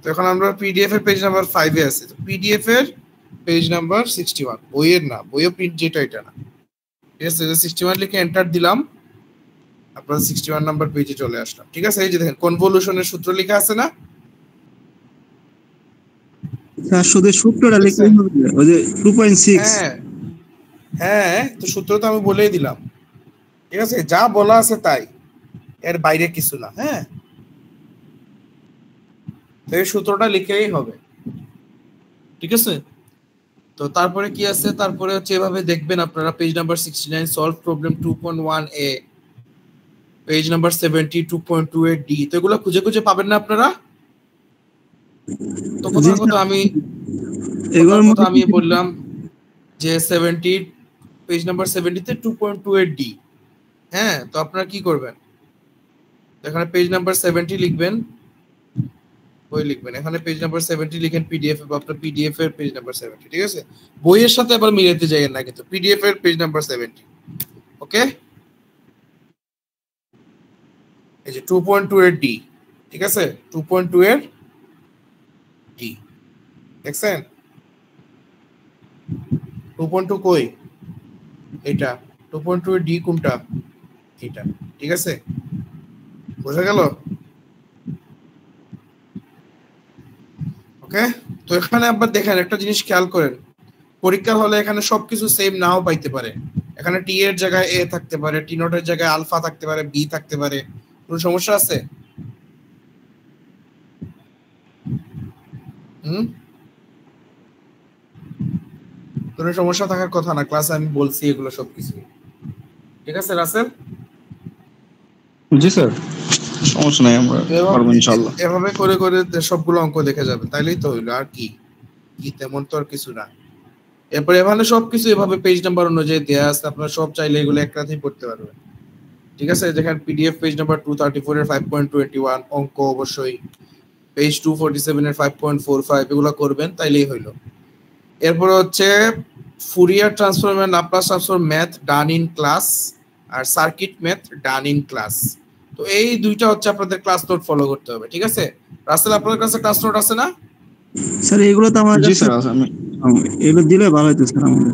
তো এখন আমরা পিডিএফ এর পেজ নাম্বার 5 এ আছি। তো পিডিএফ এর পেজ নাম্বার 61, বইয়ের না, বইয়ের প্রিন্ট যেটা এটা না, ঠিক আছে। 61 লিখে এন্টার দিলাম, আপনারা 61 নাম্বার পেজে চলে আসলাম, ঠিক আছে। এই যে দেখেন কনভলিউশনের সূত্র লেখা আছে না? স্যার শুধু সূত্রটা লিখলেই হবে, ওই যে 2.6। হ্যাঁ হ্যাঁ, তো সূত্র তো আমি বলেই দিলাম, ঠিক আছে। যা বলা আছে তাই, এর বাইরে কিছু না। হ্যাঁ, তো এই সূত্রটা লিখেই হবে, ঠিক আছে। তো তারপরে কি আছে, তারপরে হচ্ছে এভাবে দেখবেন আপনারা পেজ নাম্বার 69 সলভ প্রবলেম 2.1 এ, পেজ নাম্বার 70 2.28 ডি। তো এগুলো খুঁজে খুঁজে পাবেন না আপনারা? তো কথা আমি বললাম যে 70 পেজ নাম্বার 70 তে 2.28 ডি। হ্যাঁ, তো আপনারা কি করবেন, এখানে পেজ নাম্বার 70 লিখবেন, বই লিখবেন, এখানে পেজ নাম্বার 70 লিখেন পিডিএফ বা আপনার পিডিএফ এর পেজ নাম্বার 70, ঠিক আছে। বইয়ের সাথে আবার মিলাতে যাবেন না কিন্তু, পিডিএফ এর পেজ নাম্বার 70। ওকে, এই যে 2.28 ডি, ঠিক আছে, 2.28 ডি দেখছেন? 2.2 কই? এটা 2.2 ডি কোনটা? এটা, ঠিক আছে, বোঝা গেল? ওকে, তো এখানে আবার দেখেন একটা জিনিস খেয়াল করেন, পরীক্ষার হলে এখানে সবকিছু সেম নাও পাইতে পারে। এখানে টি এর জায়গায় এ থাকতে পারে, টি নোটের জায়গায় আলফা থাকতে পারে, বি থাকতে পারে। কোনো সমস্যা আছে? কোনো সমস্যা থাকার কথা না, ক্লাসে আমি বলছি এগুলো সবকিছু, ঠিক আছে রাসেল? জি স্যার, সমস্যা নাই, আমরা পারবো ইনশাআল্লাহ। এভাবে করে করে সবগুলো অঙ্ক দেখে যাবে, তাইলেই তো হইলো। আর কি কি তেমন তো আর কিছু না। এরপরে এখানে সবকিছু এভাবে পেজ নাম্বার অনুযায়ী দেয়া আছে, আপনারা সব চাইলে এগুলো এক রাতেই পড়তে পারবেন, ঠিক আছে। দেখেন পিডিএফ পেজ নাম্বার 234 এর 5.21 অঙ্ক অবশ্যই, পেজ 247 এর 5.45 এগুলো করবেন, তাইলেই হইলো। এরপরে হচ্ছে Fourier transform and Laplace transform math done in class, আর circuit math done in class. তো এই দুইটা হচ্ছে আপনাদের ক্লাস নোট ফলো করতে হবে, ঠিক আছে। রাসেল আপনাদের কাছে ক্লাস নোট আছে না? স্যার এগুলো তো আমার জি স্যার আছে, আমি এগুলো দিলে ভালো হতো স্যার আমাদের।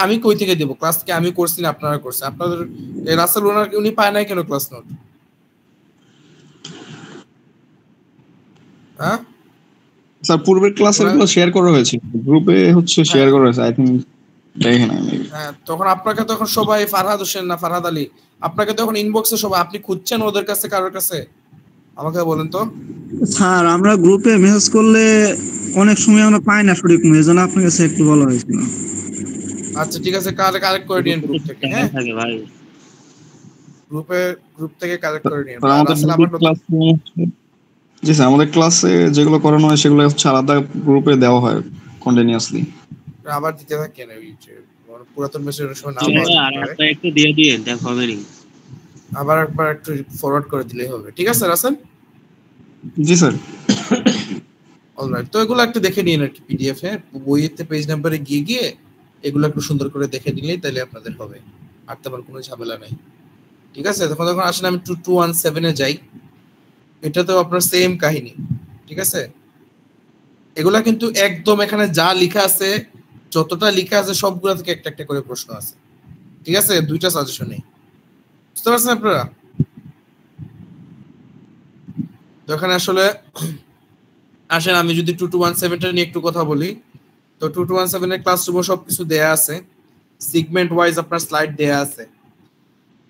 আমি কই থেকে দেব? ক্লাস কি আমি করছি না আপনারা করছেন? আপনাদের রাসেল উনি পায় নাই কেন ক্লাস নোট? হ্যাঁ স্যার পূর্বের ক্লাসের গুলো শেয়ার করা হয়েছে গ্রুপে, হচ্ছে শেয়ার করা হয়েছে, আই থিংক দেখেন। হ্যাঁ, তখন আপনাকে তখন সবাই ফারহাদ হোসেন না ফারহাদ আলী, আপনাকে তখন ইনবক্সে সবাই, আপনি খুঁজছেন ওদের কাছে কারোর কাছে? আমাকে বলেন তো। স্যার আমরা গ্রুপে মেসেজ করলে অনেক সময় আমরা পাই না সঠিক, এজন্য আপনার কাছে একটু বলা হয়েছিল। আচ্ছা ঠিক আছে, কালেক্ট করে নিন গ্রুপ থেকে। হ্যাঁ ভাই, গ্রুপ থেকে কালেক্ট করে নিন। জি স্যার, আমাদের ক্লাসে যেগুলো করানো হয় সেগুলো হচ্ছে আলাদা গ্রুপে দেওয়া হয় কন্টিনিউয়াসলি। আবার দিতে থাকেন ওই পুরাতন মেসেজের সময় নাম আর একটু দিয়ে দিন, দেখো হবে নি, আবার একবার একটু ফরওয়ার্ড করে দিলেই হবে, ঠিক আছে রাসেল? জি স্যার। অলরাইট, তো এগুলো একটু দেখে নিন আর কি পিডিএফ এ, বইয়েতে পেজ নাম্বারে গিয়ে গিয়ে এগুলো একটু সুন্দর করে দেখে নিলেই তাহলে আপনাদের হবে, আর তেমন কোনো ঝামেলা নাই, ঠিক আছে। তখন আসলে আমি 217 এ যাই, এটাতেও আপনার সেম কাহিনী, ঠিক আছে। এগুলা কিন্তু একদম এখানে যা লেখা আছে, যতটা লেখা আছে সবগুলা থেকে একটা একটা করে প্রশ্ন আছে, ঠিক আছে। দুইটা সাজেশন নেই, বুঝতে পারছেন আপনারা? তো এখানে আসলে আসেন আমি যদি 2217টা নিয়ে একটু কথা বলি। তো 2217 এর ক্লাসরুমে সবকিছু দেয়া আছে, সিগমেন্ট ওয়াইজ আপনার স্লাইড দেয়া আছে,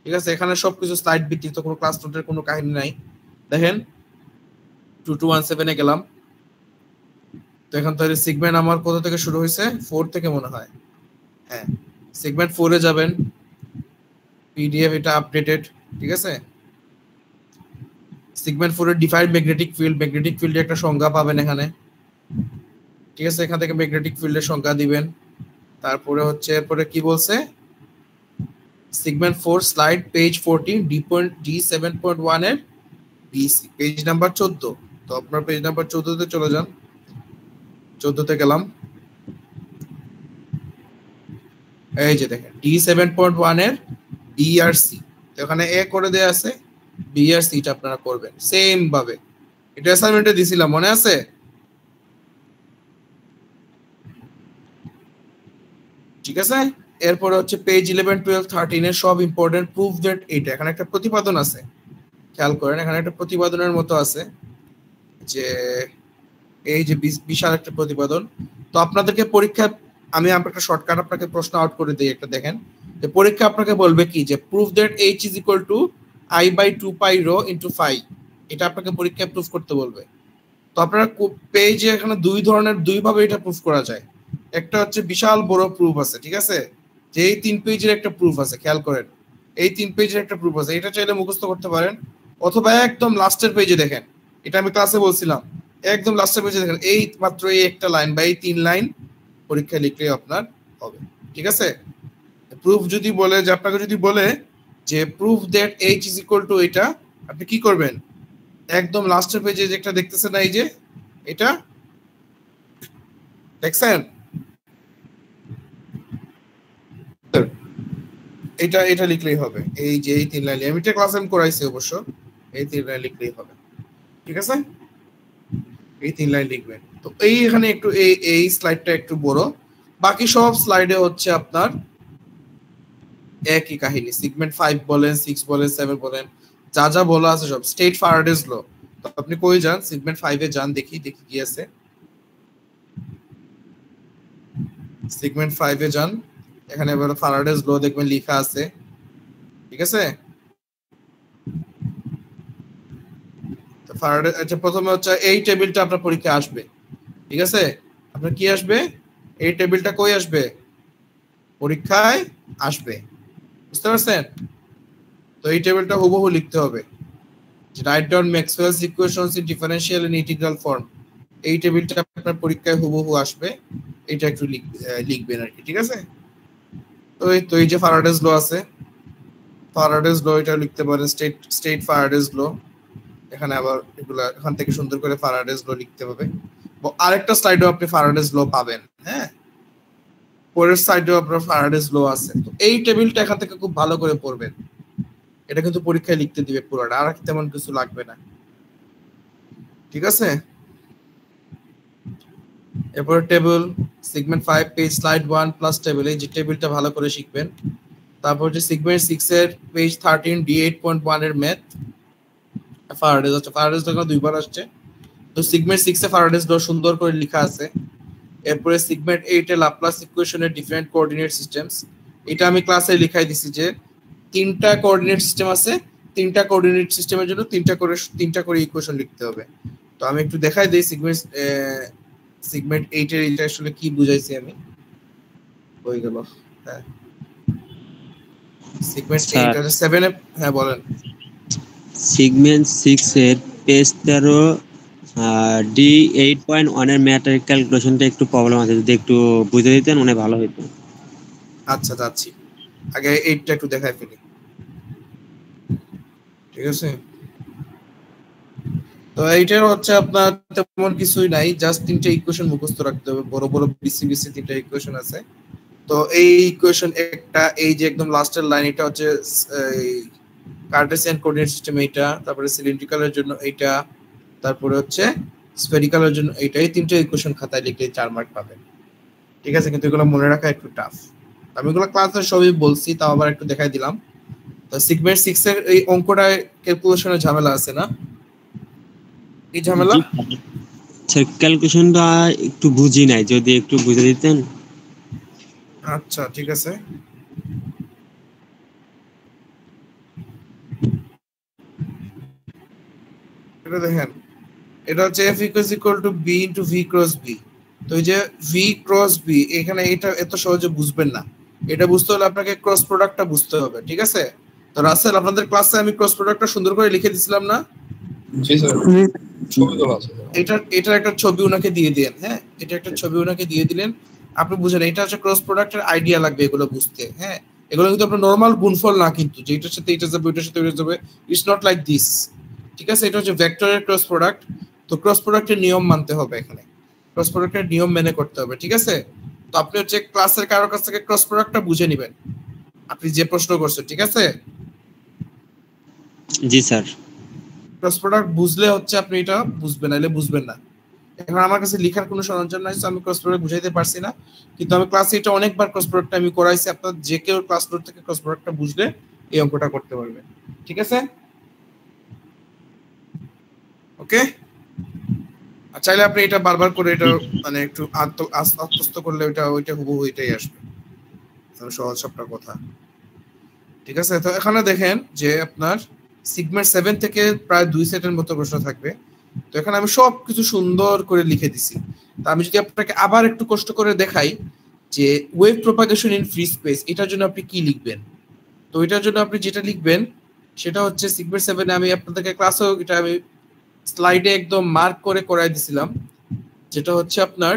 ঠিক আছে। এখানে সবকিছু স্লাইড ভিত্তিক, তো কোনো ক্লাস নোটের কোনো কাহিনী নাই। দেখেন 2217 এ গেলাম, তো এখন তাহলে সিগমেন্ট আমার কোথা থেকে শুরু হয়েছে? 4 থেকে মনে হয়। হ্যাঁ, সেগমেন্ট 4 এ যাবেন, পিডিএফ এটা আপডেটেড, ঠিক আছে। সেগমেন্ট 4 এর ডিফাইন্ড ম্যাগনেটিক ফিল্ড, ম্যাগনেটিক ফিল্ডে একটা সংজ্ঞা পাবেন এখানে, ঠিক আছে। এখান থেকে ম্যাগনেটিক ফিল্ডের সংজ্ঞা দিবেন। তারপরে হচ্ছে এরপরে কি বলছে, সেগমেন্ট 4 স্লাইড পেজ 14 ডি 7.1 এর বিসি পেজ নাম্বার 14। তো আপনার পেজ নাম্বার 14 তে চলে যান, 14 তে গেলাম, এই যে দেখেন ডি 7.1 এর বিআরসি, তো এখানে এ করে দেয়া আছে, বিআরসি টা আপনারা করবেন সেম ভাবে, এটা অ্যাসাইনমেন্টে দিছিলাম, মনে আছে? ঠিক আছে, এরপরে হচ্ছে পেজ 11 12 13 এর সব ইম্পর্টেন্ট প্রুফ দ্যাট এইটা। এখানে একটা প্রতিপাদন আছে, খেয়াল করেন এখানে একটা প্রতিপাদনের মতো আছে, যে এই যে বিশাল একটা প্রতিপাদন। তো আপনাদেরকে পরীক্ষা আমি একটা শর্টকাট আপনাকে প্রশ্ন আউট করে দিই, একটা দেখেন যে পরীক্ষা আপনাকে বলবে কি যে proof that h is equal to I/2 pi rho into phi, এটা আপনাকে পরীক্ষায় প্রুফ করতে বলবে। তো আপনারা পেজে এখানে দুই ভাবে এটা প্রুফ করা যায়। একটা হচ্ছে বিশাল বড় প্রুফ আছে, ঠিক আছে, যে এই 3 পেজের একটা প্রুফ আছে, খেয়াল করেন এই 3 পেজের একটা প্রুফ আছে, এটা চাইলে মুখস্থ করতে পারেন। অথবা একদম লাস্টের পেজে দেখেন, এটা আমি ক্লাসে বলছিলাম, একদম লাস্টের পেজে দেখেন এই মাত্র এই একটা লাইন বা এই 3 লাইন পরীক্ষায় লিখলে আপনার হবে। ঠিক আছে, প্রুফ যদি বলে যে আপনাকে যদি বলে যে proof that h is equal two এটা, আপনি কি করবেন? একদম লাস্টের পেজে যেটা দেখতেছেন না, এই যে এটা দেখছেন, এটা লিখলেই হবে। এই যে এই 3 লাইন আমি এটা ক্লাসে করাইছি অবশ্য, এই 3 লাইন লিখলেই হবে। ঠিক আছে, এই 3 লাইন লিখবেন। তো এই এখানে একটু এই স্লাইডটা একটু বড়, বাকি সব স্লাইডে হচ্ছে আপনার একই কাহিনী। সেগমেন্ট 5 বলেন, 6 বলেন, 7 বলেন, যা যা বলা আছে সব স্টেট ফ্যারাডেস ল। তো আপনি কই যান? সেগমেন্ট 5 এ যান, দেখি কি আছে। সেগমেন্ট 5 এ যান, এখানে এবার ফ্যারাডেস ল দেখবেন লেখা আছে। ঠিক আছে, তো ফ্যারাডে আচ্ছা প্রথমে হচ্ছে এই টেবিলটা আপনার পরীক্ষায় আসবে। ঠিক আছে, আপনার কি আসবে? এই টেবিলটা কই আসবে? পরীক্ষায় আসবে, বুঝতে পারছেন? তো এই টেবিলটা হুবহু লিখতে হবে, write down Maxwell's equations in differential and integral form. এই টেবিলটা আপনার পরীক্ষায় হুবহু আসবে, এটা একটু লিখবেন আর কি। ঠিক আছে, তো এই যে ফ্যারাডেস ল আছে, ফ্যারাডেস ল এটা লিখতে পারেন, স্টেট ফ্যারাডেস ল। এখানে আবার এগুলা এখান থেকে সুন্দর করে ফ্যারাডেস ল লিখতে হবে। আরেকটা স্লাইডেও আপনি ফ্যারাডেস ল পাবেন, হ্যাঁ, পরের সাইডেও আপনার ফ্যারাডেস ল আছে। তো এই টেবিলটা এখান থেকে খুব ভালো করে পড়বেন, এটা কিন্তু পরীক্ষায় লিখতে দিবে পুরোটা, আর তেমন কিছু লাগবে না। ঠিক আছে, এরপর table segment 5 page slide 1 plus table, এই যে টেবিলটা ভালো করে শিখবেন। তারপর যে সেগমেন্ট 6 এর পেজ 13 D8.1 এর ম্যাথ ফ্যারাডেস আছে, ফ্যারাডেস দেখো দুইবার আসছে। তো সেগমেন্ট 6 এ ফ্যারাডেস ল সুন্দর করে লেখা আছে। এরপরে সেগমেন্ট 8 এ ল্যাপ্লাস ইকুয়েশনের ডিফারেন্ট কোঅর্ডিনেট সিস্টেমস, এটা আমি ক্লাসে লিখাই দিছি যে 3টা কোঅর্ডিনেট সিস্টেম আছে, 3টা কোঅর্ডিনেট সিস্টেমের জন্য 3টা করে ইকুয়েশন লিখতে হবে। তো আমি একটু দেখাই দেই সেগমেন্ট 8 এর এটা আসলে কি বুঝাইছি আমি। হয়ে গেল, হ্যাঁ সেগমেন্ট 8 আর 7 এ, হ্যাঁ বলেন। সেগমেন্ট 6 এর পেজ 13 D8.1 এর ম্যাথের ক্যালকুলেশনটা একটু প্রবলেম আছে, যদি একটু বুঝে দিতেন মনে ভালো হতো। আচ্ছা যাচ্ছি, আগে 8টা একটু দেখাই ফেলি। ঠিক আছে, তো এইটার হচ্ছে আপনার তেমন কিছুই নাই, জাস্ট 3টা ইকুয়েশন মুখস্থ রাখতে হবে, বড় বড় বিসি 3টা ইকুয়েশন আছে। তো এই ইকুয়েশন একটা, এই যে একদম লাস্টের লাইন, এটা হচ্ছে কার্টেসিয়ান কোঅর্ডিনেট সিস্টেম এইটা, তারপরে সিলিন্ড্রিক্যালের জন্য এইটা, তারপরে হচ্ছে স্ফেরিক্যালের জন্য এইটা। এই 3টা ইকুয়েশন খাতায় লিখলে 4 মার্ক পাবেন। ঠিক আছে, কিন্তু এগুলো মনে রাখা একটু টাফ। আমি এগুলো ক্লাসে সবই বলছি, তাও আবার একটু দেখাই দিলাম। তো সেগমেন্ট 6 এর এই অঙ্কটা ক্যালকুলেশনের ঝামেলা আছে না? এই ঝামেলা ক্যালকুলেশনটা একটু বুঝি নাই, যদি একটু বুঝে দিতেন। আচ্ছা ঠিক আছে, এটা দেখেন, এটা হচ্ছে f equal to b into v cross b। তো এই যে v cross b, এখানে এটা এত সহজে বুঝবেন না, এটা বুঝতে হলে আপনাকে ক্রস প্রোডাক্টটা বুঝতে হবে। ঠিক আছে, তো রাসেল আপনাদের ক্লাসে আমি ক্রস প্রোডাক্টটা সুন্দর করে লিখে দিছিলাম না? জি স্যার, ছবি তোলা আছে। এটার একটা ছবি ওনাকে দিয়ে দেন, হ্যাঁ, এটা একটা ছবি ওনাকে দিয়ে দিলেন, আপনি বুঝেন এটা হচ্ছে ক্রস প্রোডাক্টের আইডিয়া লাগবে এগুলো বুঝতে। হ্যাঁ, এগুলো কিন্তু আপনার নরমাল গুণফল না, কিন্তু যে এটার সাথে এটা যাবে ওইটার সাথে ওইটা যাবে, ইটস নট লাইক দিস। ঠিক আছে, এটা হচ্ছে ভেক্টরের ক্রস প্রোডাক্ট। তো ক্রস প্রোডাক্টের নিয়ম মানতে হবে, এখানে ক্রস প্রোডাক্টের নিয়ম মেনে করতে হবে। ঠিক আছে, তো আপনি হচ্ছে ক্লাসের কারোর কাছ থেকে ক্রস প্রোডাক্টটা বুঝে নেবেন, আপনি যে প্রশ্ন করছেন। ঠিক আছে, জি স্যার। ক্রস প্রোডাক্ট বুঝলে হচ্ছে আপনি এটা বুঝবেন, নাইলে বুঝবেন না। এখন আমার কাছে লেখার কোনো সরঞ্জাম নাই, আমি ক্রস প্রোডাক্ট বুঝাইতে পারছি না, কিন্তু আমি ক্লাসে এটা অনেকবার ক্রস প্রোডাক্টটা আমি করাইছি। আপনার যে কেউ ক্লাস নোট থেকে ক্রস প্রোডাক্টটা বুঝলে এই অঙ্কটা করতে পারবে। ঠিক আছে, ওকে। আর চাইলে আপনি এটা বারবার করে এটা মানে একটু আত্মস্থ করলে ওইটা হুবহু এটাই আসবে, সহজ সবটা কথা। ঠিক আছে, তো এখানে দেখেন যে আপনার সিগমেন্ট 7 থেকে প্রায় 2 সেটের মতো প্রশ্ন থাকবে। তো এখানে আমি সব কিছু সুন্দর করে লিখে দিছি। তো আমি যদি আপনাকে আবার একটু কষ্ট করে দেখাই যে wave propagation in free space, এটার জন্য আপনি কি লিখবেন। তো এটার জন্য আপনি যেটা লিখবেন সেটা হচ্ছে সিগমেন্ট 7 আমি আপনাদেরকে ক্লাসেও এটা আমি স্লাইডে একদম মার্ক করে করাই দিছিলাম, যেটা হচ্ছে আপনার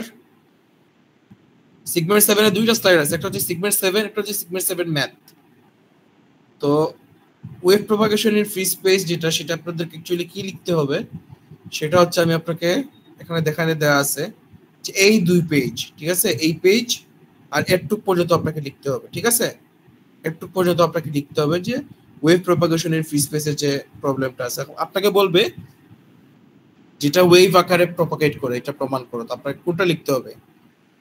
সিগমেন্ট 7 এর দুইটা স্লাইড আছে, একটা হচ্ছে সিগমেন্ট 7, একটা হচ্ছে সিগমেন্ট 7 ম্যাথ। তো wave propagation in free space যেটা, সেটা আপনাদেরকে অ্যাকচুয়ালি কি লিখতে হবে সেটা হচ্ছে আমি আপনাকে এখানে দেখানে দেওয়া আছে যে এই 2 পেজ, ঠিক আছে, এই পেজ আর এটুক পর্যন্ত আপনাকে লিখতে হবে। ঠিক আছে, এটুক পর্যন্ত আপনাকে লিখতে হবে যে ওয়েভ প্রপাগেশন ইন ফ্রি স্পেসের যে প্রবলেমটা আছে। আপনাকে বলবে যেটা ওয়েভ আকারে প্রপাগেট করে এটা প্রমাণ করো, তো আপনাকে কোনটা লিখতে হবে,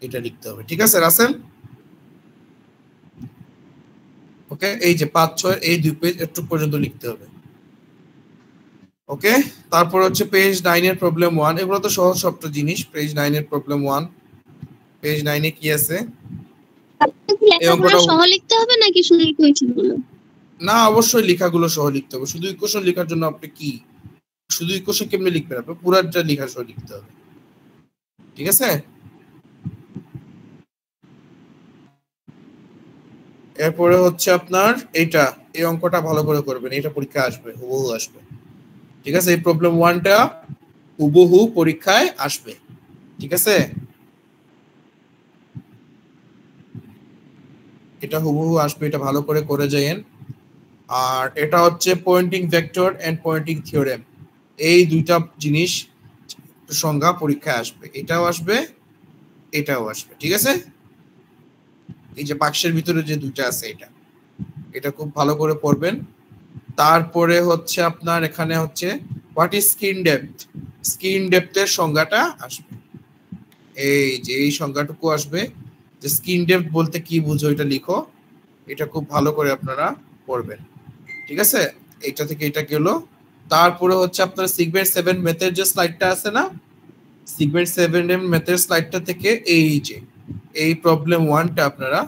এটা লিখতে হবে। ঠিক আছে রাসেল, ওকে। এই যে 5, 6 এই 2 পেজ একটু পর্যন্ত লিখতে হবে, ওকে। তারপর হচ্ছে পেজ 9 এর প্রবলেম 1, এগুলো তো সহজ সবটা জিনিস। পেজ 9 এর প্রবলেম 1, পেজ 9 এ কি আছে, এই অঙ্কটা সহ লিখতে হবে নাকি শুধু ইকুয়েশনগুলো? না, অবশ্যই লেখাগুলো সহ লিখতে হবে। শুধু ইকুয়েশন লেখার জন্য আপনি কি শুধু ইকুয়েশন কেমনে লিখবেন, আপনি পুরোটা লেখা সহ লিখতে হবে। ঠিক আছে, এরপরে হচ্ছে আপনার এইটা, এই অঙ্কটা ভালো করে করবেন, এটা পরীক্ষা আসবে, হুবহু আসবে। ঠিক আছে, এই প্রবলেম 1টা হুবহু পরীক্ষায় আসবে। ঠিক আছে, এটা হুবহু আসবে, এটা ভালো করে করে যায়েন। আর এটা হচ্ছে Poynting vector and Poynting theorem, এই দুইটা জিনিস সংজ্ঞা পরীক্ষায় আসবে, এটাও আসবে, এটাও আসবে। ঠিক আছে, এই যে বাক্সের ভিতরে যে দুইটা আছে এটা খুব ভালো করে পড়বেন। তারপরে হচ্ছে আপনার এখানে হচ্ছে what is skin depth, skin ডেপথের সংজ্ঞাটা আসবে, এই যে এই সংজ্ঞাটুকু আসবে, যে স্কিন ডেপথ বলতে কি বুঝো এটা লিখো, এটা খুব ভালো করে আপনারা পড়বেন। ঠিক আছে, এইটা থেকে এটা গেল। তারপরে হচ্ছে আপনার সিগমেন্ট 7 ম্যাথের যে স্লাইডটা আছে না, সিগমেন্ট 7 এর ম্যাথের স্লাইডটা থেকে এই যে এই প্রবলেম 1টা আপনারা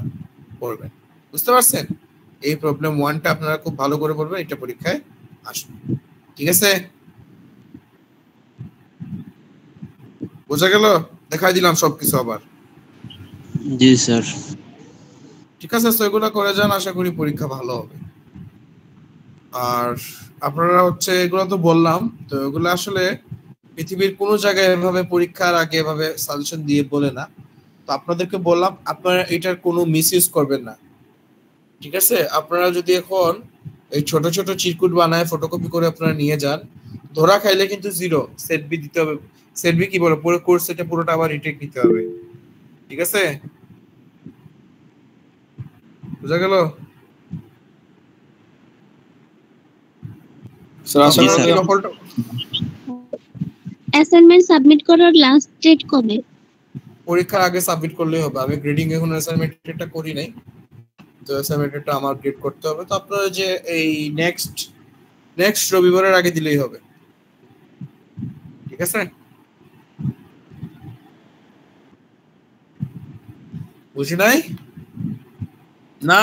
পড়বেন। বুঝতে পারছেন, এই প্রবলেম 1টা আপনারা খুব ভালো করে পড়বেন, এটা পরীক্ষায় আসবে। ঠিক আছে, বোঝা গেল? দেখাই দিলাম সবকিছু আবার। জি স্যার। ঠিক আছে, তো এগুলো করে যান, আশা করি পরীক্ষা ভালো হবে। আর আপনারা হচ্ছে এগুলো তো বললাম, তো এগুলো আসলে পৃথিবীর কোনো জায়গায় এভাবে পরীক্ষার আগে এভাবে সাজেশন দিয়ে বলে না। তো আপনাদেরকে বললাম আপনারা এটার কোনো মিসইউজ করবেন না। ঠিক আছে, আপনারা যদি এখন এই ছোট ছোট চিরকুট বানায় ফটোকপি করে আপনারা নিয়ে যান, ধরা খাইলে কিন্তু 0 সেট বি দিতে হবে। সেট বি কি বলে, পুরো কোর্স এটা পুরোটা আবার রিটেক নিতে হবে। ঠিক আছে, বুঝা গেল? স্যার আশা জি, করি স্যার। অ্যাসাইনমেন্ট সাবমিট করার লাস্ট ডেট কবে? পরীক্ষার আগে সাবমিট করলেই হবে। আমি গ্রেডিং এখন অ্যাসাইনমেন্টটা করি নাই, তো অ্যাসাইনমেন্টটা আমার গ্রেড করতে হবে। তো আপনারা যে এই নেক্সট রবিবারের আগে দিলেই হবে। ঠিক আছে, বুঝি নাই না?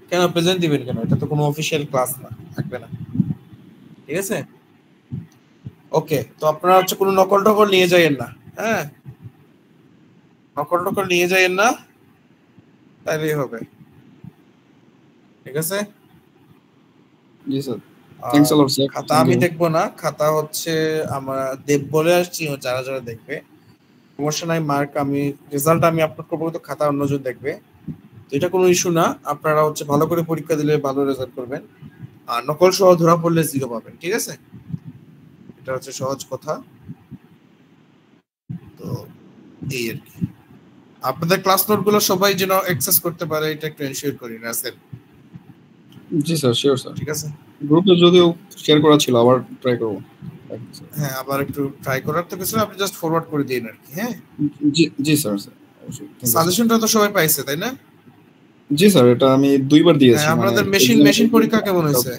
কেন প্রেজেন্ট দিবেন কেন? এটা তো কোনো অফিশিয়াল ক্লাস না, থাকবে না। ঠিক আছে, ওকে। তো আপনারা হচ্ছে কোনো নকল টকল নিয়ে যাইয়েন না, হ্যাঁ, নকল টকল নিয়ে যাইয়েন না, তাইলেই হবে। ঠিক আছে, জি sir, thanks a lot sir. খাতা আমি দেখবো না, খাতা হচ্ছে আমরা দেব বলে আসছি, যারা যারা দেখবে সমস্যা নাই, মার্ক আমি রেজাল্ট আমি আপলোড করবো, তো খাতা অন্যজন দেখবে, তো এটা কোনো ইস্যু না। আপনারা হচ্ছে ভালো করে পরীক্ষা দিলে ভালো রেজাল্ট করবেন, আর নকল সহ ধরা পড়লে 0 পাবেন। ঠিক আছে, এটা হচ্ছে সহজ কথা। তো এই আর কি, আপনাদের ক্লাস নোট গুলো সবাই যেন অ্যাক্সেস করতে পারে, এটা একটু এনশিওর করি না স্যার। জি স্যার, শিওর স্যার। ঠিক আছে, গ্রুপে যদিও শেয়ার করা ছিল, আবার ট্রাই করবো। হ্যাঁ আবার একটু ট্রাই করার তো কিছু না, আপনি জাস্ট ফরওয়ার্ড করে দিন আর কি। হ্যাঁ জি জি স্যার, অবশ্যই। Thank you, sir. সাজেশনটা তো সবাই পাইছে তাই না? জি স্যার, এটা আমি 2 বার দিয়েছি। হ্যাঁ, মানে আপনাদের মেশিন পরীক্ষা কেমন হয়েছে?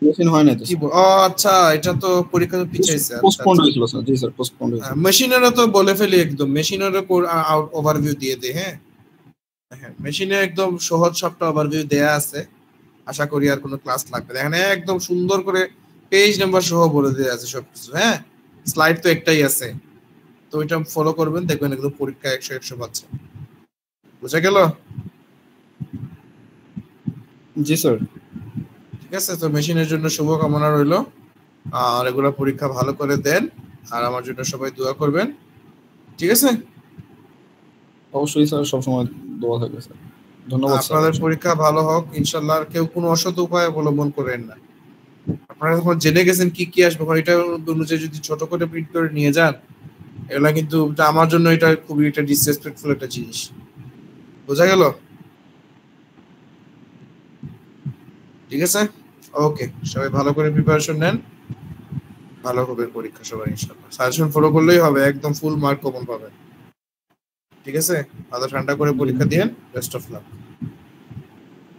মেশিন হয় না তো কি ও আচ্ছা, এটা তো পরীক্ষা তো পিছাইছে। আচ্ছা পোস্টপোন্ড হয়েছিল স্যার। জি স্যার, পোস্টপোন্ড হয়েছিল। মেশিনেরও তো বলে ফেলি একদম, মেশিনেরও ওভারভিউ দিয়ে দে। হ্যাঁ হ্যাঁ, মেশিনে একদম সহজ সবটা ওভারভিউ দেয়া আছে, আশা করি আর কোনো ক্লাস লাগবে না। এখানে একদম সুন্দর করে পেজ নাম্বার সহ বলে দেওয়া আছে সবকিছু। হ্যাঁ, স্লাইড তো একটাই আছে, তো ওইটা ফলো করবেন, দেখবেন একদম পরীক্ষা 100 পাচ্ছে। বুঝা গেল? জি স্যার। ঠিক আছে, তো মেশিনের জন্য শুভকামনা রইল, আর এগুলো পরীক্ষা ভালো করে দেন, আর আমার জন্য সবাই দোয়া করবেন। ঠিক আছে, অবশ্যই স্যার, সবসময় দোয়া থাকবে স্যার। ধন্যবাদ স্যার। আপনাদের পরীক্ষা ভালো হোক ইনশাল্লাহ। আর কেউ কোনো অসৎ উপায় অবলম্বন করেন না। আপনারা যখন জেনে গেছেন কি কি আসবে, এটা অনুযায়ী যদি ছোট করে প্রিন্ট করে নিয়ে যান, এগুলা কিন্তু আমার জন্য এটা খুবই একটা ডিসরেসপেক্টফুল একটা জিনিস। বোঝা গেল? ঠিক আছে, ওকে, সবাই ভালো করে প্রিপারেশন নেন, ভালো হবে পরীক্ষা সবাই ইনশাআল্লাহ। সাজেশন ফলো করলেই হবে, একদম ফুল মার্ক কমন পাবেন। ঠিক আছে, মাথা ঠান্ডা করে পরীক্ষা দিয়েন। Best of luck.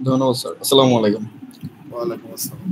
ধন্যবাদ স্যার। আসসালামু আলাইকুম। ওয়ালাইকুম আসসালাম।